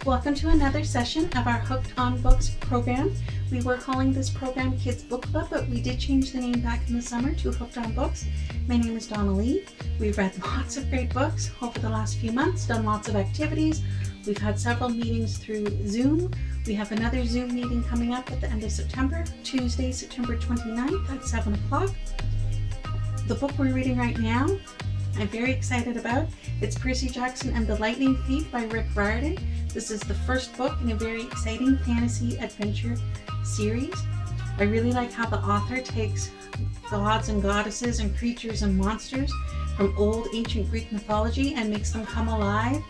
Welcome to another session of our Hooked on Books program. We were calling this program Kids Book Club, but we did change the name back in the summer to Hooked on Books. My name is Aloud. We've read lots of great books over the last few months, done lots of activities. We've had several meetings through Zoom. We have another Zoom meeting coming up at the end of September, Tuesday, September 29th at 7 o'clock. The book we're reading right now, I'm very excited about. It's Percy Jackson and the Lightning Thief by Riordan. This is the first book in a very exciting fantasy adventure series. I really like how the author takes gods and goddesses and creatures and monsters from old ancient Greek mythology and makes them come alive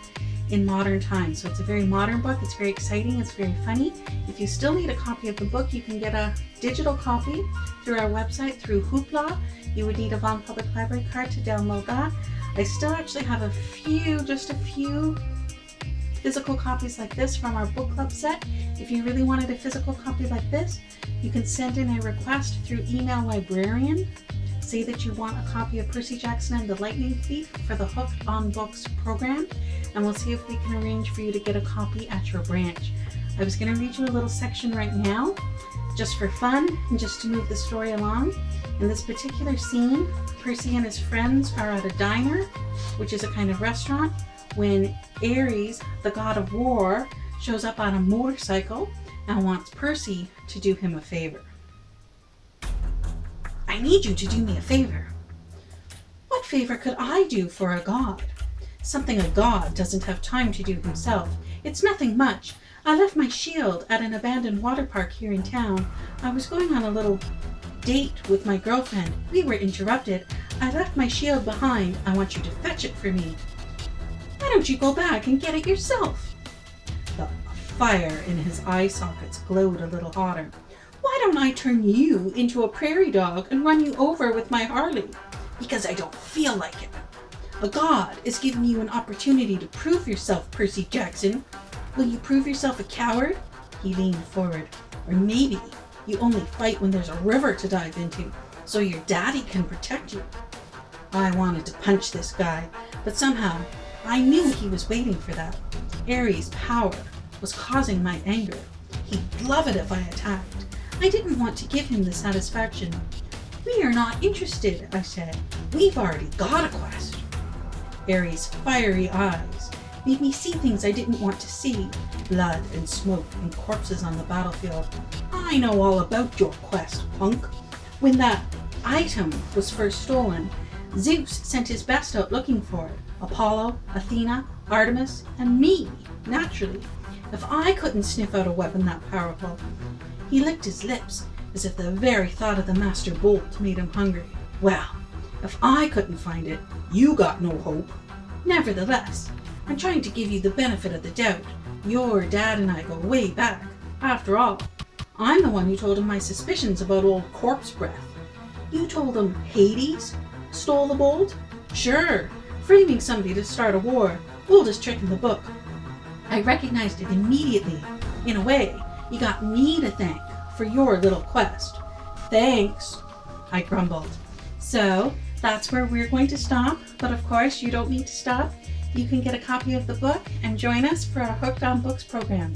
in modern times. So it's a very modern book. It's very exciting. It's very funny. If you still need a copy of the book, you can get a digital copy through our website through Hoopla. You would need a Vaughan Public Library card to download that. I still actually have just a few physical copies like this from our book club set. If you really wanted a physical copy like this, you can send in a request through email librarian. Say that you want a copy of Percy Jackson and the Lightning Thief for the Hooked on Books program, and we'll see if we can arrange for you to get a copy at your branch. I was going to read you a little section right now, just for fun and just to move the story along. In this particular scene, Percy and his friends are at a diner, which is a kind of restaurant, when Ares, the god of war, shows up on a motorcycle and wants Percy to do him a favor. I need you to do me a favor. What favor could I do for a god? Something a god doesn't have time to do himself. It's nothing much. I left my shield at an abandoned water park here in town. I was going on a little date with my girlfriend. We were interrupted. I left my shield behind. I want you to fetch it for me. Why don't you go back and get it yourself? The fire in his eye sockets glowed a little hotter. Why don't I turn you into a prairie dog and run you over with my Harley? Because I don't feel like it. A god is giving you an opportunity to prove yourself, Percy Jackson. Will you prove yourself a coward? He leaned forward. Or maybe you only fight when there's a river to dive into, so your daddy can protect you. I wanted to punch this guy, but somehow I knew he was waiting for that. Ares' power was causing my anger. He'd love it if I attacked. I didn't want to give him the satisfaction. We are not interested, I said. We've already got a quest. Ares' fiery eyes made me see things I didn't want to see. Blood and smoke and corpses on the battlefield. I know all about your quest, punk. When that item was first stolen, Zeus sent his best out looking for it. Apollo, Athena, Artemis, and me, naturally. If I couldn't sniff out a weapon that powerful. He licked his lips as if the very thought of the master bolt made him hungry. Well, if I couldn't find it, you got no hope. Nevertheless, I'm trying to give you the benefit of the doubt. Your dad and I go way back. After all, I'm the one who told him my suspicions about old corpse breath. You told him Hades stole the bolt? Sure, framing somebody to start a war. Oldest trick in the book. I recognized it immediately. In a way, you got me to thank for your little quest. Thanks, I grumbled. So, that's where we're going to stop, but of course you don't need to stop. You can get a copy of the book and join us for our Hooked on Books program.